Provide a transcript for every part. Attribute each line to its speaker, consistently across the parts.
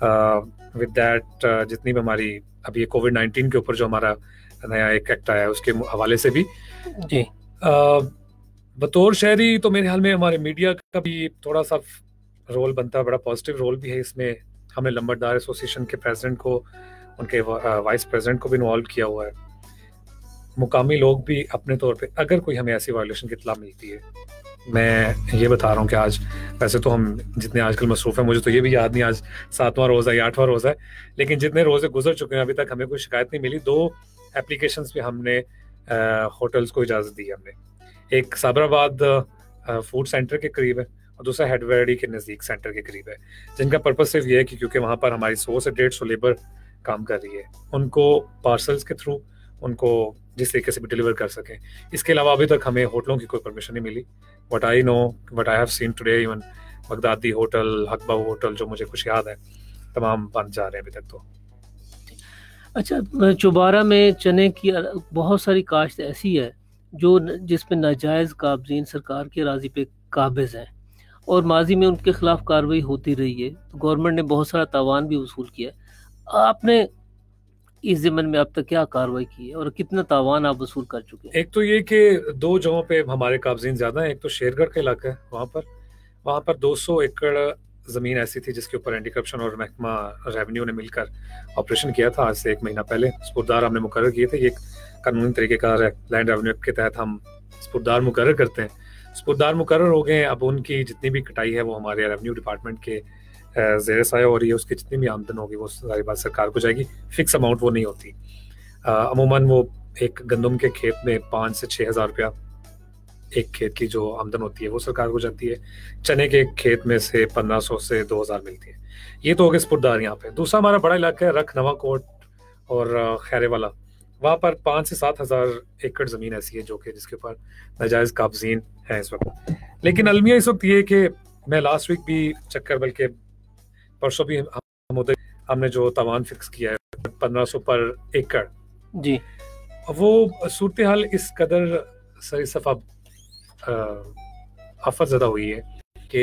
Speaker 1: With that جتنی بھی ہماری ابھی کووڈ-19 کے اوپر جو ہمارا نیا ایک ایکٹ آیا ہے اس کے حوالے سے بھی
Speaker 2: جی
Speaker 1: بطور شہری تو میرے خیال میں ہمارے میڈیا کا بھی تھوڑا سا رول بنتا ہے, بڑا پازیٹیو رول بھی ہے اس میں. ہم نے لمبردار ایسوسیشن کے پریزیڈنٹ کو, ان کے وائس پریزیڈنٹ کو بھی انوالو کیا ہوا ہے. مقامی لوگ بھی اپنے طور پہ اگر کوئی ہمیں ایسی وائلیشن کی اطلاع ملتی ہے, میں یہ بتا رہا ہوں کہ آج ویسے تو ہم جتنے آج کل مصروف ہیں, مجھے تو یہ بھی یاد نہیں آج 7واں روزہ یا 8واں روزہ ہے, لیکن جتنے روزے گزر چکے ہیں ابھی تک ہمیں کوئی شکایت نہیں ملی. 2 اپلیکیشنز پہ ہم نے ہوٹلز کو اجازت دی ہے. ہم نے ایک صابر آباد فوڈ سینٹر کے قریب ہے اور دوسرا ہیڈویڈی کے نزدیک سینٹر کے قریب ہے, جن کا پرپس صرف یہ ہے کہ کیونکہ وہاں پر ہماری 100 سے 150 لیبر کام کر رہی ہے, ان کو پارسلز کے تھرو ان کو جس طریقے سے بھی ڈیلیور کر سکیں. اس کے علاوہ ابھی تک ہمیں ہوٹلوں کی کوئی پرمیشن نہیں ملی. What I have seen today, even Baghdadi hotel, حقبہ ہوٹل, جو مجھے کچھ یاد ہے, تمام بند جا رہے ہیں ابھی تک. تو
Speaker 2: اچھا, چوبارہ میں چنے کی بہت ساری کاشت ایسی ہے جس پہ ناجائز قابضین سرکار کی اراضی پہ قابض ہیں اور ماضی میں ان کے خلاف کارروائی ہوتی رہی ہے. تو گورنمنٹ نے بہت سارا تاوان بھی وصول کیا ہے. آپ نے اس ضمن میں اب تک کیا کارروائی کی ہے اور کتنا تاوان آپ وصول کر چکے ہیں؟
Speaker 1: ایک تو یہ کہ 2 جگہوں پہ ہمارے قابضین زیادہ ہیں. ایک تو شیر گڑھ کا علاقہ ہے, وہاں پر 200 ایکڑ زمین ایسی تھی جس کے اوپر اینٹی کرپشن اور محکمہ ریونیو نے مل کر آپریشن کیا تھا. آج سے 1 مہینہ پہلے سپردار ہم نے مقرر کیے تھے. یہ قانونی طریقہ کار ہے, لینڈ ریونیو کے تحت ہم سپردار مقرر کرتے ہیں. سپردار مقرر ہو گئے ہیں. اب ان کی جتنی بھی کٹائی ہے وہ ہمارے ریونیو ڈپارٹمنٹ کے زیر سایہ ہو رہی ہے. اس کی جتنی بھی آمدن ہوگی وہ ساری بات سرکار کو جائے گی. فکس اماؤنٹ وہ نہیں ہوتی. عموماً وہ ایک گندم کے کھیت میں 5 سے 6 ہزار روپیہ ایک کھیت کی جو آمدن ہوتی ہے وہ سرکار کو جاتی ہے. چنے کے کھیت میں سے 1500 سے 2000 ملتی ہے. یہ تو ہو گئے سپردار. یہاں پہ دوسرا ہمارا بڑا علاقہ ہے رکھ نواں کوٹ اور خیرے والا. وہاں پر 5 سے 7 ہزار ایکڑ زمین ایسی ہے جو کہ جس کے اوپر ناجائز قابضین ہیں اس وقت. لیکن المیہ اس وقت یہ ہے کہ میں لاسٹ ویک بھی چکر, بلکہ پرسوں بھی ہم نے جو تاوان فکس کیا ہے 1500 پر ایکڑ,
Speaker 2: جی
Speaker 1: وہ صورتحال اس قدر سرصف آفت زدہ ہوئی ہے کہ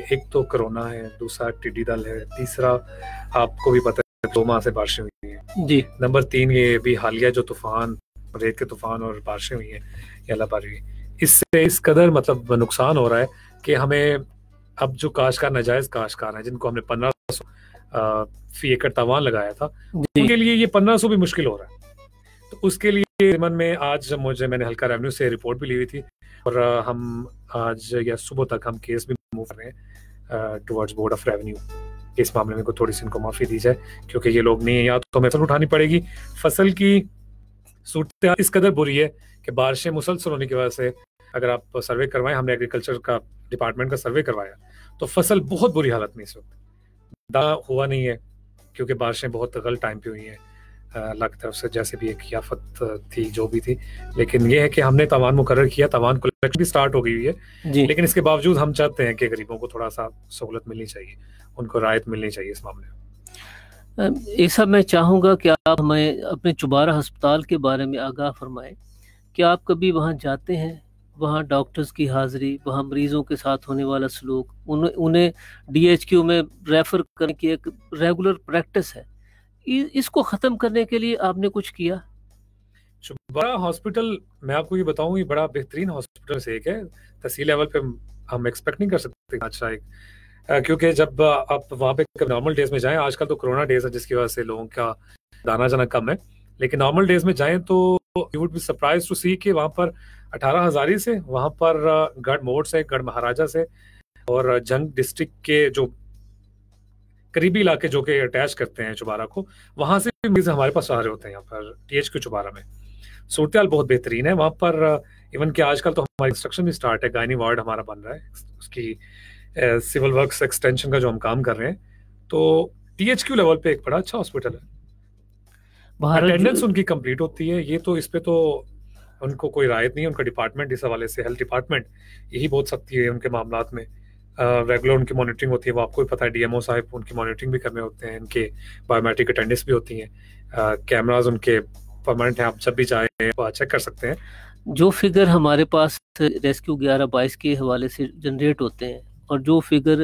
Speaker 1: ایک تو کرونا ہے, دوسرا ٹڈی دل ہے, تیسرا آپ کو بھی پتہ ہے 2 ماہ سے بارشیں ہوئی ہیں
Speaker 2: جی,
Speaker 1: نمبر 3 یہ بھی حالیہ جو طوفان, ریت کے طوفان اور بارشیں ہوئی ہیں یہ اللہ باری ہوئی. اس سے اس قدر مطلب نقصان ہو رہا ہے کہ ہمیں اب جو کاشتکار ناجائز کاشتکار ہیں جن کو ہم نے 1500 فی ایکڑ تاوان لگایا تھا ان کے لیے یہ 1500 بھی مشکل ہو رہا ہے. تو اس کے لیے ضمن میں آج میں نے حلقہ ریونیو سے رپورٹ بھی لی ہوئی تھی اور ہم آج یا صبح تک ہم کیس بھی موو کر رہے ہیں ٹورڈز بورڈ آف ریونیو. اس معاملے میں تھوڑی سی ان کو معافی دی جائے کیونکہ یہ لوگ نہیں ہیں, یا تو ہمیں فصل اٹھانی پڑے گی. فصل کی صورتحال اس قدر بری ہے کہ بارشیں مسلسل ہونے کی وجہ سے اگر آپ سروے کروائیں, ہم نے ایگریکلچر کا ڈپارٹمنٹ کا سروے کروایا تو فصل بہت بری حالت میں اس وقت. دا ہوا نہیں ہے کیونکہ بارشیں بہت غلط ٹائم پہ ہوئی ہیں اللہ کی طرف سے, جیسے بھی ایک آفت تھی جو بھی تھی. لیکن یہ ہے کہ ہم نے تاوان مقرر کیا, تاوان کلیکشن بھی سٹارٹ ہو گئی ہوئی ہے
Speaker 2: جی.
Speaker 1: لیکن اس کے باوجود ہم چاہتے ہیں کہ غریبوں کو تھوڑا سا سہولت ملنی چاہیے, ان کو رعایت ملنی چاہیے اس معاملے میں.
Speaker 2: ایسا میں چاہوں گا کہ آپ ہمیں اپنے چوبارہ ہسپتال کے بارے میں آگاہ فرمائیں کہ آپ کبھی وہاں جاتے ہیں, وہاں ڈاکٹرز کی حاضری, وہاں مریضوں کے ساتھ ہونے والا سلوک, انہیں DHQ میں ریفر کرنے کی ایک ریگولر پریکٹس ہے, اس کو ختم کرنے کے لیے آپ نے کچھ کیا؟
Speaker 1: چوبارہ ہاسپٹل میں آپ کو یہ بتاؤں یہ بڑا بہترین ہاسپٹل سے ایک ہے. تحصیل لیول پہ ہم ایکسپیکٹ نہیں کر سکتے اچھا ایک, کیونکہ جب آپ وہاں پہ نارمل ڈیز میں جائیں, آج کل تو کرونا ڈیز ہے جس کی وجہ سے لوگوں کا آنا جانا کم ہے, لیکن نارمل ڈیز میں جائیں تو you would be surprised to see کہ وہاں پر 18 ہزاری سے, وہاں پر گڑھ موڑ سے, گڑھ مہاراجہ سے اور جنگ ڈسٹرکٹ کے جو قریبی علاقے جو کہ اٹیچ کرتے ہیں چوبارہ کو, وہاں سے بھی مریض ہمارے پاس آ رہے ہوتے ہیں. یہاں پر DHQ چوبارہ میں صورتحال بہت بہترین ہے. وہاں پر ایون کہ آج کل تو ہماری کنسٹرکشن بھی سٹارٹ ہے, گائنی وارڈ ہمارا بن رہا ہے, اس کی سول ورکس ایکسٹینشن کا جو ہم کام کر رہے ہیں. تو DHQ لیول پہ ایک بڑا اچھا ہاسپٹل ہے, اٹینڈنس ان کی کمپلیٹ ہوتی ہے. یہ تو اس پہ تو ان کو کوئی رعایت نہیں ہے, ان کا ڈپارٹمنٹ اس حوالے سے ہیلتھ ڈپارٹمنٹ یہی بہت سختی ہے ان کے معاملات میں. ریگولر ان کی مانیٹرنگ ہوتی ہے, وہ آپ کو بھی پتہ ہے DMO صاحب ان کی مانیٹرنگ بھی کرنے ہوتے ہیں, ان کے بایو میٹرک اٹینڈنس بھی ہوتی ہیں, کیمراز ان کے پرماننٹ ہیں, آپ جب بھی چاہیں وہ چیک کر سکتے ہیں.
Speaker 2: جو فگر ہمارے پاس ریسکیو 11-22 کے حوالے سے جنریٹ ہوتے ہیں اور جو فگر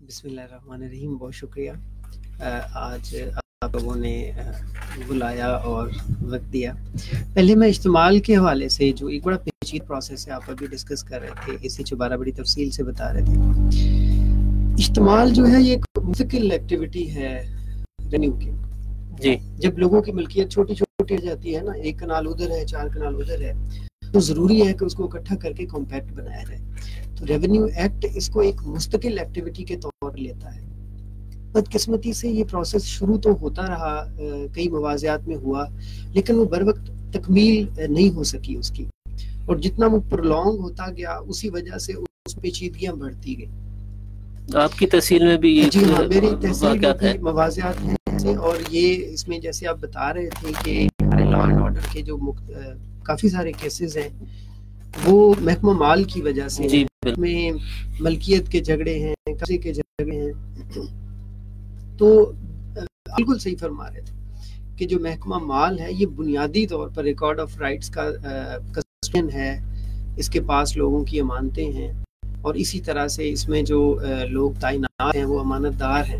Speaker 3: بسم اللہ الرحمن الرحیم. بہت شکریہ آج آپ لوگوں نے بلایا اور وقت دیا. پہلے میں اشتمال کے حوالے سے جو ایک بڑا پیچیدہ پروسیس ہے آپ ابھی ڈسکس کر رہے تھے, اسی چبارہ بڑی تفصیل سے بتا رہے تھے. اشتمال جو ہے یہ ایک مستقل ایکٹیویٹی ہے ریونیو کی.
Speaker 2: جی,
Speaker 3: جب لوگوں کی ملکیت چھوٹی چھوٹی ہو جاتی ہے نا, ایک کنال ادھر ہے 4 کنال ادھر ہے, تو ضروری ہے کہ اس کو اکٹھا کر کے کمپیکٹ بنایا جائے. تو ریونیو ایکٹ اس کو ایک مستقل ایکٹیویٹی کے طور پر لیتا ہے. بدقسمتی سے یہ پروسیس شروع تو ہوتا رہا, کئی مواضعات میں ہوا, لیکن وہ بر وقت تکمیل نہیں ہو سکی اس کی, اور جتنا وہ پرولونگ ہوتا گیا اسی وجہ سے اس پیچیدگیاں بڑھتی گئی.
Speaker 2: آپ کی تحصیل میں بھی
Speaker 3: جی ہاں, میری تحصیل میں
Speaker 2: واقعات ہیں.
Speaker 3: بھی مواضعات ہیں ایسے, اور یہ اس میں جیسے آپ بتا رہے تھے کہ لا اینڈ آرڈر کے جو کافی سارے کیسز ہیں وہ محکمہ مال کی وجہ سے
Speaker 2: جی,
Speaker 3: میں ملکیت کے جھگڑے ہیں, قبضے کے جھگڑے ہیں. تو بالکل صحیح فرما رہے تھے کہ جو محکمہ مال ہے یہ بنیادی طور پر ریکارڈ آف رائٹس کا کسٹڈین ہے, اس کے پاس لوگوں کی امانتیں ہیں, اور اسی طرح سے اس میں جو لوگ تعینات ہیں وہ امانت دار ہیں.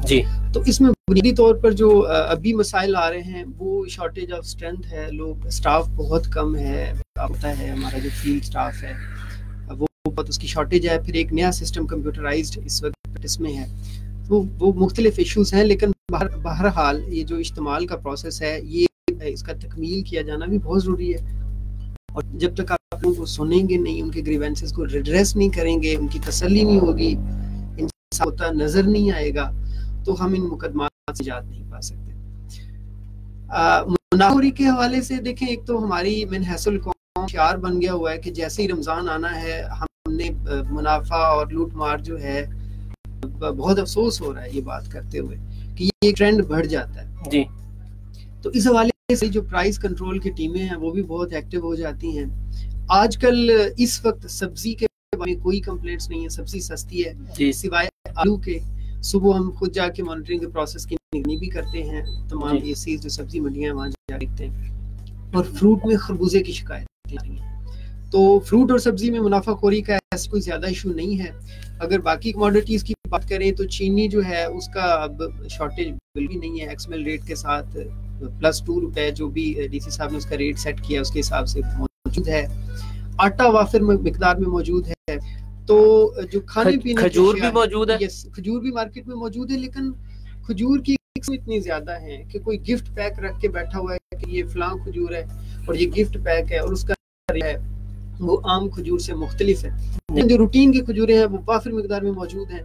Speaker 2: جی,
Speaker 3: تو اس میں بنیادی طور پر جو ابھی مسائل آ رہے ہیں وہ شارٹیج آف اسٹرینتھ ہے, لوگ اسٹاف بہت کم ہے, ہوتا ہے ہمارا جو فیلڈ اسٹاف ہے وہ بہت اس کی شارٹیج ہے. پھر ایک نیا سسٹم کمپیوٹرائزڈ اس وقت اس میں ہے, وہ مختلف ایشوز ہیں. لیکن بہرحال یہ جو اشتمال کا پروسیس ہے یہ اس کا تکمیل کیا جانا بھی بہت ضروری ہے, اور جب تک آپ لوگوں کو سنیں گے نہیں, ان کے گریوینسز کو ریڈریس نہیں کریں گے, ان کی تسلی نہیں ہوگی, انصاف ہوتا نظر نہیں آئے گا, تو ہم ان مقدمات سے نجات نہیں پا سکتے. منافع کے حوالے سے دیکھیں, ایک تو ہماری من حیث القوم شعار بن گیا ہوا ہے کہ جیسے ہی رمضان آنا ہے ہم نے منافع اور لوٹ مار جو ہے, بہت افسوس ہو رہا ہے یہ بات کرتے ہوئے کہ یہ ٹرینڈ بڑھ جاتا ہے.
Speaker 2: جی,
Speaker 3: تو اس حوالے سے جو پرائز کنٹرول کی ٹیمیں ہیں وہ بھی بہت ایکٹیو ہو جاتی ہیں. آج کل اس وقت سبزی کے بارے میں کوئی کمپلینٹس نہیں ہے, سبزی سستی ہے
Speaker 2: جی,
Speaker 3: سوائے آلو کے. صبح ہم خود جا کے مانیٹرنگ کے پروسیس کی نگرانی بھی کرتے ہیں, تمام
Speaker 2: جی,
Speaker 3: ایسیز جو سبزی منڈیاں وہاں جا دیکھتے ہیں. اور فروٹ میں خربوزے کی شکایت آ رہی ہے, تو فروٹ اور سبزی میں منافع خوری کا ایسا کوئی زیادہ ایشو نہیں ہے. اگر باقی کموڈیٹیز کی بات کریں تو چینی جو ہے اس کا اب شارٹیج بالکل نہیں ہے, ایکس مل ریٹ کے ساتھ +2 جو بھی ڈی سی صاحب نے اس کا ریٹ سیٹ کیا اس کے حساب سے موجود ہے. آٹا وافر مقدار میں موجود ہے. تو جو کھانے پینے
Speaker 2: کھجور بھی موجود ہے,
Speaker 3: کھجور بھی مارکیٹ میں موجود ہے, لیکن کھجور کی قسم اتنی زیادہ ہیں کہ کوئی گفٹ پیک رکھ کے بیٹھا ہوا ہے کہ یہ فلاں کھجور ہے اور یہ گفٹ پیک ہے, اور اس کا ہے وہ عام کھجور سے مختلف ہے. جو روٹین کی کھجوریں ہیں وہ وافر مقدار میں موجود ہیں,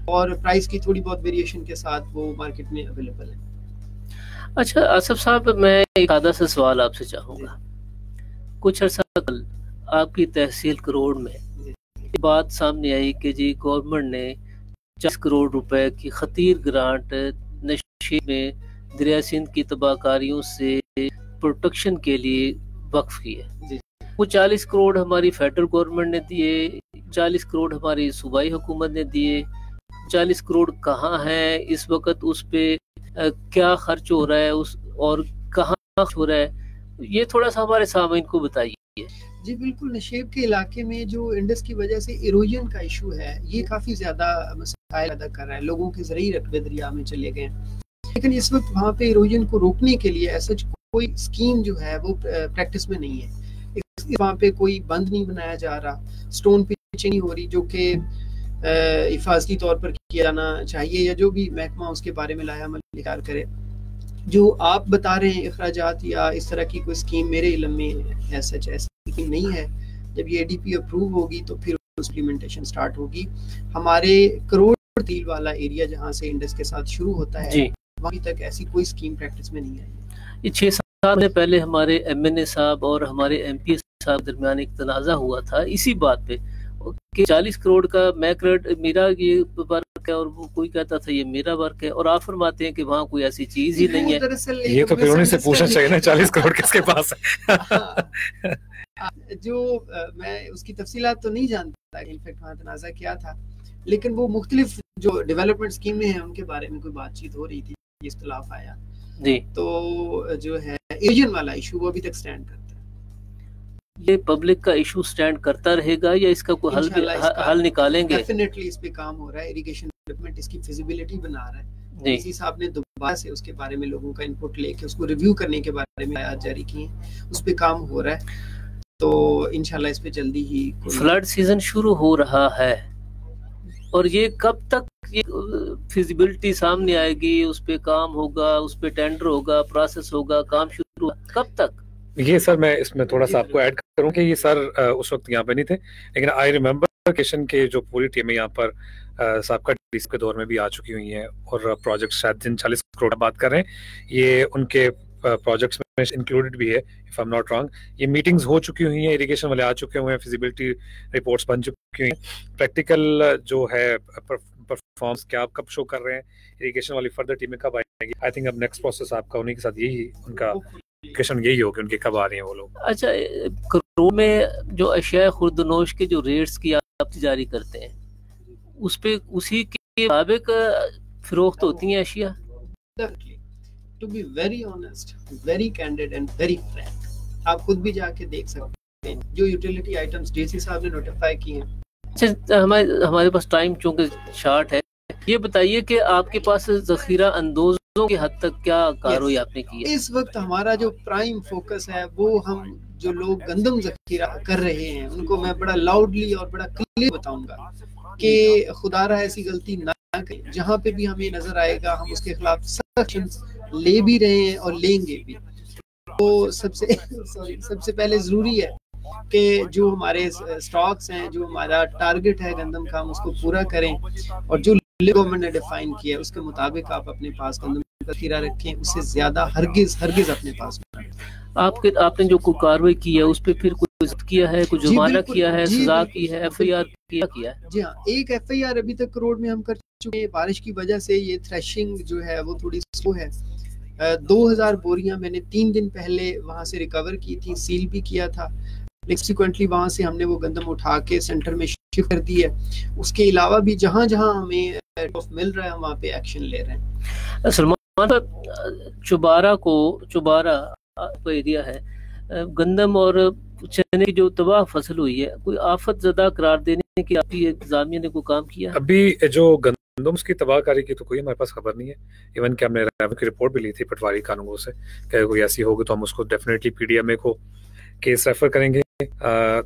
Speaker 3: اور پرائس کی تھوڑی بہت ویریشن کے ساتھ وہ مارکیٹ میں اویلیبل ہے.
Speaker 2: اچھا آصف صاحب, میں ایک آدھا سا سوال آپ سے چاہوں گا. کچھ عرصہ قبل آپ کی تحصیل کروڑ میں بات سامنے آئی کہ جی گورنمنٹ نے 40 کروڑ روپے کی خطیر گرانٹ نشیب میں دریا سندھ کی تباہ کاریوں سے پروٹیکشن کے لیے وقف کی ہے. وہ 40 کروڑ ہماری فیڈرل گورنمنٹ نے دیے, 40 کروڑ ہماری صوبائی حکومت نے دیے. 40 کروڑ کہاں ہیں اس وقت, اس پہ کیا خرچ ہو رہا ہے, اور کہاں خرچ ہو رہا ہے, یہ تھوڑا سا ہمارے سامعین کو بتائیے.
Speaker 3: جی بالکل, نشیب کے علاقے میں جو انڈس کی وجہ سے ایروجن کا ایشو ہے یہ کافی زیادہ مسائل ادا کر رہا ہے. لوگوں کے زرعی رقبے دریا میں چلے گئے, لیکن اس وقت وہاں پہ ایروجن کو روکنے کے لیے ایسا کوئی اسکیم جو ہے وہ پریکٹس میں نہیں ہے. وہاں پہ کوئی بند نہیں بنایا جا رہا, سٹون پچنگ نہیں ہو رہی جو کہ حفاظتی طور پر کیا جانا چاہیے, یا جو بھی محکمہ اس کے بارے میں لایا عمل اختیار کرے. جو آپ بتا رہے ہیں اخراجات یا اس طرح کی کوئی اسکیم میرے علم میں ایسا اسکیم نہیں ہے. جب یہ ADP اپروو ہوگی تو پھر امپلیمنٹیشن سٹارٹ ہوگی. ہمارے کروڑ تیل والا ایریا جہاں سے انڈس کے ساتھ شروع ہوتا ہے وہیں تک ایسی کوئی اسکیم پریکٹس میں نہیں آئی.
Speaker 2: یہ 6 سال پہلے ہمارے MNA صاحب اور ہمارے MP صاحب درمیان ایک تنازع ہوا تھا اسی بات پہ کہ 40 کروڑ کا میکرٹ میرا یہ ورک ہے, اور وہ کوئی کہتا تھا یہ میرا ورک ہے, اور آپ فرماتے ہیں کہ وہاں کوئی ایسی چیز ہی نہیں ہے.
Speaker 1: یہ تو پھر انہیں سے پوچھنا چاہیے نا 40 کروڑ کس کے پاس ہے.
Speaker 3: جو میں اس کی تفصیلات تو نہیں جانتا, انفیکٹ وہاں تنازع کیا تھا, لیکن وہ مختلف جو ڈیولپمنٹ اسکیمیں ہیں ان کے بارے میں کوئی بات چیت ہو رہی تھی, اختلاف آیا.
Speaker 2: جی,
Speaker 3: تو جو ہے ایجن والا ایشو وہ ابھی تک سٹینڈ کرتا ہے.
Speaker 2: یہ پبلک کا ایشو سٹینڈ کرتا رہے گا یا اس کا کوئی حل نکالیں گے؟
Speaker 3: ڈیفینیٹلی اس پہ کام ہو رہا ہے، اریگیشن ڈپارٹمنٹ اس کی فیزیبلٹی بنا رہا ہے، اسی صاحب نے دوبارہ سے اس کے بارے میں لوگوں کا انپٹ لے کے اس کو ریویو کرنے کے بارے میں آیات جاری کی ہیں، اس پہ کام ہو رہا ہے، تو انشاءاللہ اس پہ جلدی ہی
Speaker 2: فلڈ سیزن شروع ہو رہا ہے، اور یہ کب تک فیزیبلٹی سامنے آئے گی، اس پہ کام ہوگا، اس پہ ٹینڈر ہوگا، پروسیس ہوگا، کام شروع ہوگا، کب تک؟
Speaker 1: یہ سر میں اس میں تھوڑا سا آپ کو ایڈ کروں کہ یہ سر اس وقت یہاں پہ نہیں تھے، لیکن آئی ریمبر کیشن کے جو پوری ٹیم ہے یہاں پر سابقہ ڈی سی کے دور میں بھی آ چکی ہوئی ہیں، اور پروجیکٹ شاید جن 40 کروڑ بات کر رہے ہیں یہ ان کے پروجیکٹس میں انکلوڈڈ بھی ہے، if I am not wrong. یہ میٹنگز ہو چکی ہوئی ہیں، اریگیشن والے آ چکے ہوئے ہیں، فیزیبلٹی رپورٹس بن چکی ہوئی ہیں، پریکٹیکل جو ہے پرفارمنس کیا کب شو کر رہے ہیں، اریگیشن والی فردر ٹیمیں کب آئیں گی، آئی تھنک اب نیکسٹ پروسیس آپ کا انہیں کے ساتھ یہی ان کا یہی ہوگی ان کے کب آ رہے ہیں وہ لوگ۔
Speaker 2: اچھا، کرور میں جو اشیاء خوردنوش کے جو ریٹس کی آپ جاری کرتے ہیں اس پہ اسی کے مطابق فروخت ہوتی ہیں اشیاء؟
Speaker 3: To be very honest, very candid and very frank, آپ خود بھی جا کے دیکھ سکتے ہیں جو یوٹیلیٹی آئٹمس ڈی سی صاحب نے نوٹیفائی کی ہیں۔
Speaker 2: اچھا، ہمارے پاس ٹائم چونکہ شارٹ ہے، یہ بتائیے کہ آپ کے پاس ذخیرہ اندوزوں کی حد تک کیا کارروائی آپ نے کی ہے؟
Speaker 3: اس وقت ہمارا جو پرائم فوکس ہے وہ ہم جو لوگ گندم ذخیرہ کر رہے ہیں ان کو میں بڑا لاؤڈلی اور بڑا کلیئر بتاؤں گا کہ خدا رہا ایسی غلطی نہ کریں، جہاں پہ بھی ہمیں نظر آئے گا ہم اس کے خلاف سخت ایکشنز لے بھی رہے ہیں اور لیں گے بھی۔ تو سب سے پہلے ضروری ہے کہ جو ہمارے سٹاکس ہیں، جو ہمارا ٹارگٹ ہے گندم کا، ہم اس کو پورا کریں، اور جو گورنمنٹ نے ڈیفائن کیا ہے اس کے مطابق آپ اپنے پاس گندم کا ذخیرہ رکھیں، اس سے زیادہ ہرگز اپنے پاس نہ رکھیں۔
Speaker 2: آپ نے جو کوئی کارروائی کی ہے اس پہ پھر کوئی ضبط کیا ہے، کوئی جرمانہ کیا ہے، سزا کی ہے، ایف آئی آر کیا ہے؟
Speaker 3: جی ہاں، ایک ایف آئی آر ابھی تک کروڑ میں ہم کر چکے ہیں۔ بارش کی وجہ سے یہ تھریشنگ جو ہے وہ تھوڑی سلو ہے۔ 2000 بوریاں میں نے 3 دن پہلے وہاں سے ریکور کی تھی، سیل بھی کیا تھا، سیکوینٹلی وہاں سے ہم نے وہ گندم اٹھا کے سینٹر میں شفٹ کر دی ہے۔ اس کے علاوہ بھی جہاں جہاں ہمیں مل رہا ہے ہم وہاں پہ ایکشن لے رہے ہیں۔
Speaker 2: سلمان، چوبارہ ایریا ہے، گندم اور چنے کی جو تباہ فصل ہوئی ہے، کوئی آفت زدہ قرار دینے کی آپ کی انتظامیہ نے کوئی کام کیا؟
Speaker 1: ابھی جو گندم کی تباہ کاری کی تو کوئی ہمارے پاس خبر نہیں ہے، ایون کہ ہم نے ریونیو کی رپورٹ بھی لی تھی پٹواری قانونگو سے کہ کوئی ایسی ہوگی تو ہم اس کو ڈیفینیٹلی پی ڈی ایم اے کو کیس ریفر کریں گے۔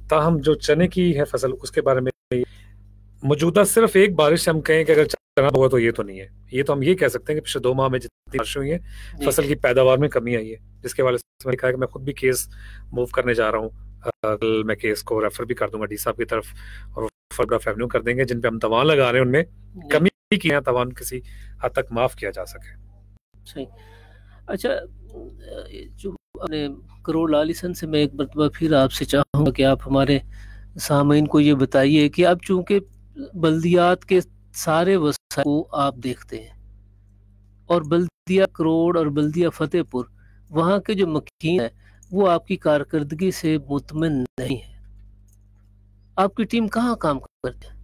Speaker 1: تاہم جو چنے کی ہے فصل اس کے بارے میں موجودہ صرف ایک بارش سے ہم کہیں کہ اگر چنا ہوا تو یہ تو نہیں ہے، یہ تو ہم یہ کہہ سکتے ہیں کہ پچھلے 2 ماہ میں جتنی بارشیں ہوئی ہیں فصل کی پیداوار میں کمی آئی ہے، جس کے والے سے میں نے کہا کہ میں خود بھی کیس موو کرنے جا رہا ہوں، کل میں کیس کو ریفر بھی کر دوں گا ڈی صاحب کی طرف، اور فرد آف ریونیو کر دیں گے جن پہ ہم توان لگا رہے ہیں ان میں کمی کی ہے، توان کسی حد تک معاف کیا جا سکے۔
Speaker 2: صحیح۔ اچھا، جو کرور لالیسن سے میں ایک مرتبہ پھر آپ سے چاہوں گا کہ آپ ہمارے سامعین کو یہ بتائیے کہ اب چونکہ بلدیات کے سارے وسائل کو آپ دیکھتے ہیں، اور بلدیہ کرور اور بلدیہ فتح پور وہاں کے جو مکین ہیں وہ آپ کی کارکردگی سے مطمئن نہیں ہے، آپ کی ٹیم کہاں کام کرتی ہے؟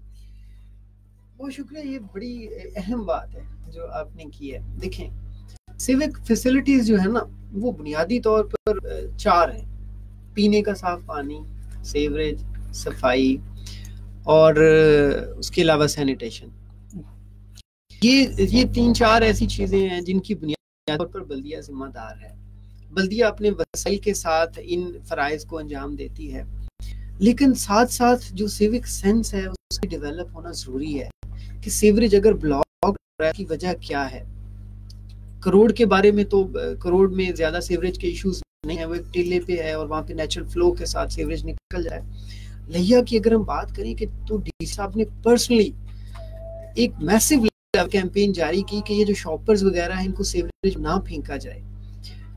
Speaker 3: بہت شکریہ، یہ بڑی اہم بات ہے جو آپ نے کی ہے۔ دیکھیں، سیوک فیسلٹیز جو ہے نا وہ بنیادی طور پر 4 ہیں: پینے کا صاف پانی، سیوریج، صفائی، اور اس کے علاوہ سینیٹیشن۔ یہ 3-4 ایسی چیزیں ہیں جن کی بنیادی طور پر بلدیہ ذمہ دار ہے۔ بلدیہ اپنے وسائل کے ساتھ ان فرائض کو انجام دیتی ہے، لیکن ساتھ ساتھ جو سیوک سینس ہے اس کی ڈیولپ ہونا ضروری ہے کہ سیوریج اگر بلاک ہو رہا ہے کی وجہ کیا ہے۔ کروڑ کے بارے میں تو کروڑ میں زیادہ سیوریج کے ایشوز نہیں ہیں، وہ ایک ٹیلے پہ ہے اور وہاں پہ نیچرل فلو کے ساتھ سیوریج نکل جائے۔ لہیا کی اگر ہم بات کریں کہ تو ڈی صاحب نے پرسنلی ایک میسو کیمپین جاری کی کہ یہ جو شاپرز وغیرہ ہیں ان کو سیوریج نہ پھینکا جائے،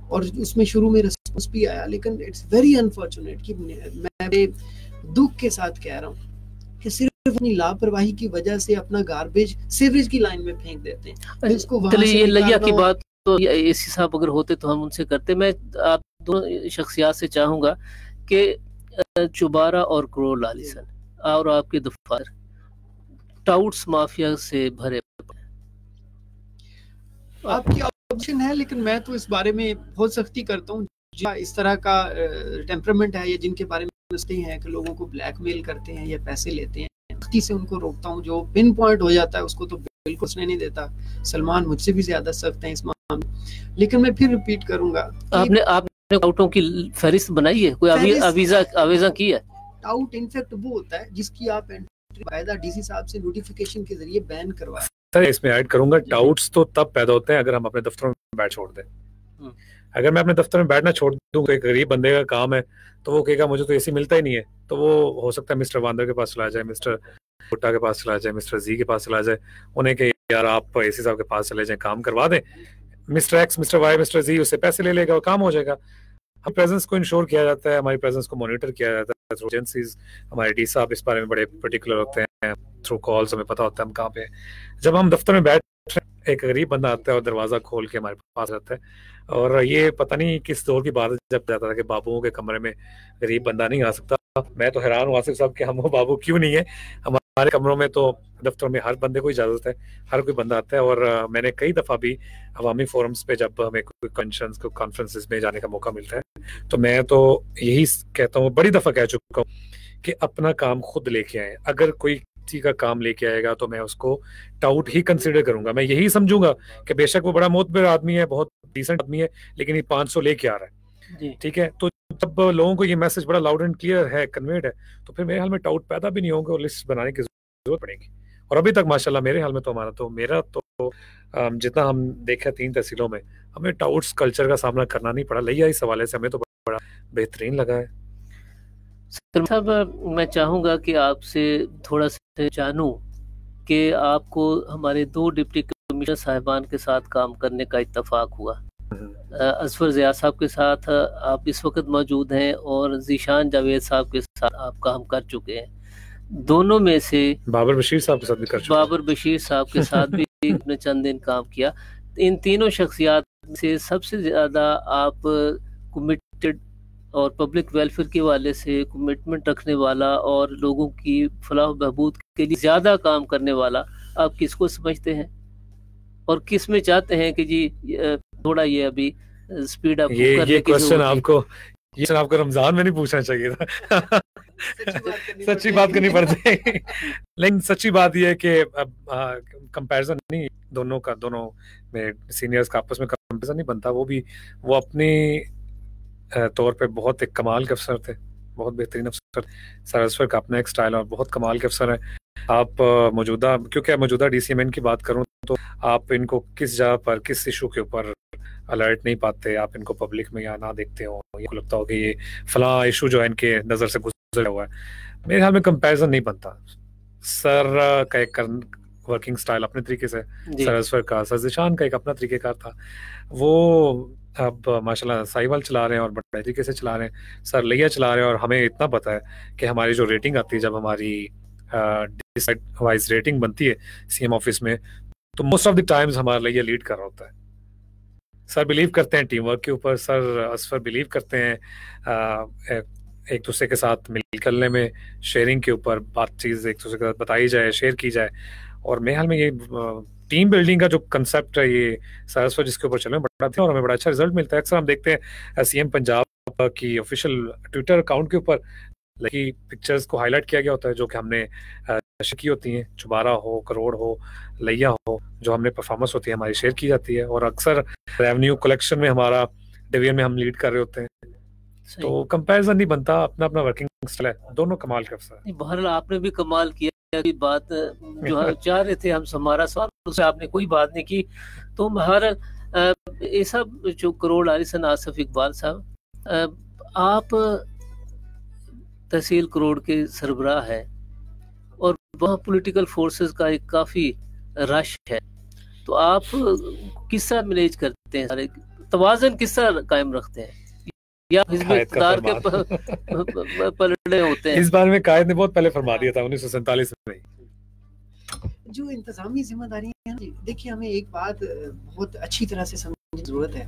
Speaker 3: اور اس میں شروع میں رسپانس بھی آیا، لیکن اٹس ویری انفارچونیٹ کہ میں دکھ کے ساتھ کہہ رہا ہوں کہ صرف اپنی لاپرواہی کی وجہ سے اپنا گاربیج سیوریج کی لائن میں پھینک دیتے ہیں۔ اس کو وہاں سے
Speaker 2: یہ لیا کی بات تو اے سی صاحب اگر ہوتے تو ہم ان سے کرتے۔ میں آپ دونوں شخصیات سے چاہوں گا کہ چوبارہ اور کرور لالیسن اور آپ کے دفاتر ٹاؤٹس مافیا سے بھرے
Speaker 3: آپ کی آپشن ہے، لیکن میں تو اس بارے میں بہت سختی کرتا ہوں۔ اس طرح کا ٹیمپرمنٹ ہے یا جن کے بارے میں مسئلے ہیں کہ لوگوں کو بلیک میل کرتے ہیں یا پیسے لیتے ہیں، سختی سے ان کو روکتا ہوں. جو پن پوائنٹ ہو جاتا ہے اس کو تو بالکل سننے نہیں دیتا. سلمان مجھ سے بھی زیادہ سخت ہیں اس معاملے. لیکن میں پھر ریپیٹ کروں گا،
Speaker 2: آپ نے ٹاؤٹوں کی فہرست بنائی ہے؟ کوئی آویزہ کی ہے؟
Speaker 3: ٹاؤٹ انفیکٹ وہ ہوتا ہے جس کی آپ باقاعدہ ڈی سی صاحب سے نوٹیفیکیشن کے ذریعے بین کروائیں.
Speaker 1: سر اس میں ایڈ کروں گا، ٹاؤٹس تو تب پیدا ہوتے ہیں اگر ہم اپنے دفتروں میں بیٹھ چھوڑ دیں. اگر میں اپنے دفتر میں بیٹھنا چھوڑ دوں، ایک غریب بندے کا کام ہے تو وہ کہے گا مجھے تو اے سی ملتا ہی نہیں ہے، تو وہ ہو سکتا ہے مسٹر واندر کے پاس چلا جائے، مسٹر بھٹا کے پاس چلا جائے، مسٹر زی کے پاس چلا جائے، انہیں کہ یار آپ اے سی صاحب کے پاس چلے جائیں، کام کروا دیں. Mister X, mister Y, mister Z اس سے پیسے لے لے گا اور کام ہو جائے گا. ہم پریزنس کو انشور کیا جاتا ہے، ہماری پریزنس کو مانیٹر کیا جاتا ہے تھرو ایجنسیز. ہمارے ڈی صاحب اس بارے میں بڑے پرٹیکولر ہوتے ہیں، تھرو کالز ہمیں پتہ ہوتا ہے ہم کہاں پہ. جب ہم دفتر میں بیٹھ ایک غریب بندہ آتا ہے اور دروازہ کھول کے ہمارے پاس رہتا ہے، اور یہ پتہ نہیں کس دور کی بات جب جاتا تھا کہ بابوؤں کے کمرے میں غریب بندہ نہیں آ سکتا. میں تو حیران ہوں آصف صاحب کہ ہم وہ بابو کیوں نہیں ہے. ہمارے کمروں میں تو دفتر میں ہر بندے کو اجازت ہے، ہر کوئی بندہ آتا ہے. اور میں نے کئی دفعہ بھی عوامی فورمز پہ جب ہمیں کوئی کنونشنز کو کانفرنسز میں جانے کا موقع ملتا ہے تو میں تو یہی کہتا ہوں، بڑی دفعہ کہہ چکا ہوں کہ اپنا کام خود لے کے آئیں. اگر کوئی کسی کا کام لے کے آئے گا تو میں اس کو ٹاؤٹ ہی کنسیڈر کروں گا. میں یہی سمجھوں گا کہ بے شک وہ بڑا معتبر آدمی ہے، بہت ڈیسنٹ آدمی ہے، لیکن یہ 500 لے کے آ رہا ہے. ٹھیک ہے، تو جب لوگوں کو یہ میسج بڑا لاؤڈ اینڈ کلیئر ہے، کنویڈ ہے، تو پھر میرے حال میں ٹاؤٹ پیدا بھی نہیں ہوں گے اور لسٹ بنانے کی ضرورت پڑے گی. اور ابھی تک ماشاءاللہ میرے حال میں تو میرا تو جتنا ہم دیکھا 3 تحصیلوں میں ہمیں ٹاؤٹس کلچر کا سامنا کرنا نہیں پڑا. لیا اس حوالے سے ہمیں تو بڑا بہترین لگا ہے.
Speaker 2: صاحب میں چاہوں گا کہ آپ سے تھوڑا سا جانوں کہ آپ کو ہمارے 2 ڈپٹی کمشنر صاحبان کے ساتھ کام کرنے کا اتفاق ہوا. اظفر ضیاء صاحب کے ساتھ آپ اس وقت موجود ہیں اور ذیشان جاوید صاحب کے ساتھ آپ کام کر چکے ہیں. دونوں میں سے
Speaker 1: بابر بشیر صاحب کے ساتھ بھی کر چکے ہیں.
Speaker 2: بابر بشیر صاحب کے ساتھ بھی نے چند دن کام کیا. ان تینوں شخصیات سے سب سے زیادہ آپ کمیٹڈ اور پبلک ویلفیئر کے والے سے کمٹمنٹ رکھنے والا اور لوگوں کی فلاح و بہبود کے لیے زیادہ کام کرنے والا آپ کس کو سمجھتے ہیں اور کس میں چاہتے ہیں کہ جی تھوڑا یہ ابھی سپیڈ اپ
Speaker 1: یہ کوسچن آپ کو رمضان میں نہیں پوچھنا چاہیے تھا. سچی بات کرنی پڑتی ہے. لیکن سچی بات یہ ہے کہ کمپیرزن نہیں دونوں میں سینئرز کا آپس میں کمپیرزن نہیں بنتا. وہ اپنی طور پہ بہت ایک کمال کے افسر تھے، بہت بہترین افسر. سر اظفر کا اپنا ایک سٹائل اور بہت کمال کے افسر ہیں. آپ موجودہ ڈی سی ایم این کی بات کروں تو آپ ان کو کس جگہ پر کس ایشو کے اوپر الرٹ نہیں پاتے، آپ ان کو پبلک میں یا نہ دیکھتے ہو، یہ لگتا ہو کہ یہ فلاں ایشو جو ہے ان کے نظر سے گزرا ہوا ہے. میرے خیال میں کمپیرزن نہیں بنتا. سر کا ایک ورکنگ سٹائل اپنے طریقے سے، سر اظفر کا، سر ذیشان کا ایک اپنا طریقہ کار تھا. وہ اب ماشاءاللہ سائیوال چلا رہے ہیں اور بڑے طریقے سے چلا رہے ہیں. سر لیا چلا رہے ہیں اور ہمیں اتنا پتہ ہے کہ ہماری جو ریٹنگ آتی ہے، جب ہماری ڈسٹرکٹ وائز ریٹنگ بنتی ہے سی ایم آفس میں، تو موسٹ آف دی ٹائمز ہمارا لیا لیڈ کر رہا ہوتا ہے. سر بلیو کرتے ہیں ٹیم ورک کے اوپر. سر اظفر بلیو کرتے ہیں ایک دوسرے کے ساتھ مل کرنے میں، شیئرنگ کے اوپر، بات چیز ایک دوسرے کے ساتھ بتائی جائے، شیئر کی جائے. اور میرے حال میں یہ ٹیم بلڈنگ کا جو کنسیپٹ ہے، یہ سر اظفر جس کے اوپر چلے بڑا تھا اور ہمیں بڑا اچھا رزلٹ ملتا ہے. اکثر ہم دیکھتے ہیں سی ایم پنجاب کی آفیشیل ٹویٹر اکاؤنٹ کے اوپر لگی پکچرز کو ہائی لائٹ کیا گیا ہوتا ہے جو کہ ہم نے کی ہوتی ہیں، چبارہ ہو، کروڑ ہو، لیا ہو، جو ہم نے پرفارمنس ہوتی ہے ہماری شیئر کی جاتی ہے. اور اکثر ریونیو کلیکشن میں ہمارا ڈویژن میں ہم لیڈ کر رہے ہوتے ہیں. تو کمپیریزن نہیں بنتا، اپنا اپنا ورکنگ سٹائل ہے. دونوں کمال کے افسر ہیں.
Speaker 2: بہرحال آپ نے بھی کمال کیا. بات جو چاہ رہے تھے ہم، ہمارا سوال اسے آپ نے کوئی بات نہیں کی. تو بہرحال یہ سب جو کروڑ عالیسن آصف اقبال صاحب، آپ تحصیل کروڑ کے سربراہ ہے اور وہاں پولیٹیکل فورسز کا ایک کافی رش ہے. تو آپ کس طرح مینیج کرتے ہیں، سارے توازن کس طرح قائم رکھتے ہیں، یا حزب اقتدار کے پلڑے ہوتے ہیں؟
Speaker 1: اس بارے میں قائد نے بہت پہلے فرما دیا تھا 1947 میں.
Speaker 3: جو انتظامی ذمہ داری ہیں، دیکھیے ہمیں ایک بات بہت اچھی طرح سے سمجھنے کی ضرورت ہے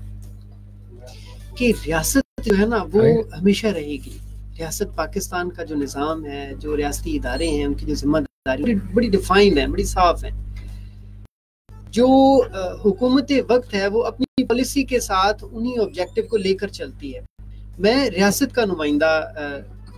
Speaker 3: کہ ریاست جو ہے نا وہ ہمیشہ رہے گی. ریاست پاکستان کا جو نظام ہے، جو ریاستی ادارے ہیں، ان کی جو ذمہ داری بڑی ڈیفائنڈ ہے، بڑی صاف ہے. جو حکومت وقت ہے وہ اپنی پالیسی کے ساتھ انہی آبجیکٹو کو لے کر چلتی ہے. میں ریاست کا نمائندہ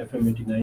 Speaker 4: FM 89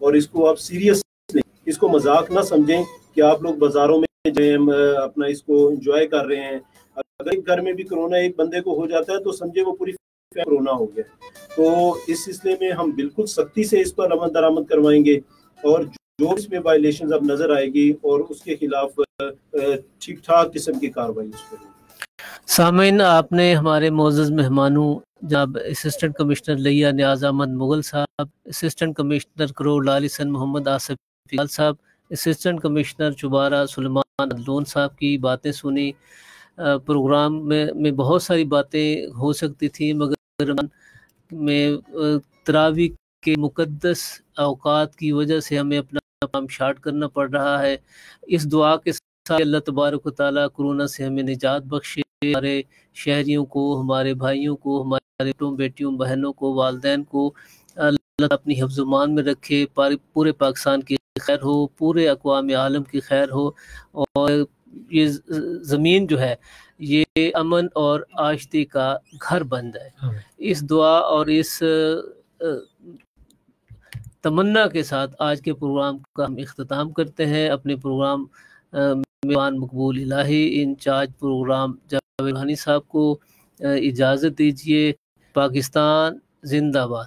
Speaker 4: اور اس کو آپ سیریس لیں, اس کو مذاق نہ سمجھیں کہ آپ لوگ بازاروں میں جائیں اپنا اس کو انجوائے کر رہے ہیں. اگر ایک گھر میں بھی کرونا ایک بندے کو ہو جاتا ہے تو سمجھے وہ پوری کرونا ہو گیا. تو اس سلسلے میں ہم بالکل سختی سے اس پر عمل درآمد کروائیں گے, اور جو اس میں وائلیشنز اب نظر آئے گی اور اس کے خلاف ٹھیک ٹھاک قسم کی کارروائی اس پر.
Speaker 2: سامعین, آپ نے ہمارے معزز مہمانوں جناب اسسٹنٹ کمشنر لیا نیاز احمد مغل صاحب, اسسٹنٹ کمشنر کرور لالیسن محمد آصف اقبال صاحب, اسسٹنٹ کمشنر چبارہ سلیمان عدلون صاحب کی باتیں سنی. پروگرام میں بہت ساری باتیں ہو سکتی تھیں, مگر میں تراویح کے مقدس اوقات کی وجہ سے ہمیں اپنا کام شارٹ کرنا پڑ رہا ہے. اس دعا کے ساتھ اللہ تبارک و تعالیٰ کورونا سے ہمیں نجات بخشے, ہمارے شہریوں کو, ہمارے بھائیوں کو, ہمارے بیٹیوں بہنوں کو, والدین کو اللہ اپنی حفظ و امان میں رکھے. پورے پاکستان کی خیر ہو, پورے اقوام عالم کی خیر ہو, اور یہ زمین جو ہے یہ امن اور آشتی کا گھر بن جائے. اس دعا اور اس تمنا کے ساتھ آج کے پروگرام کا ہم اختتام کرتے ہیں. اپنے پروگرام میوان مقبول الہی انچارج پروگرام جاوید روحانی صاحب کو اجازت دیجیے. پاکستان زندہ باد.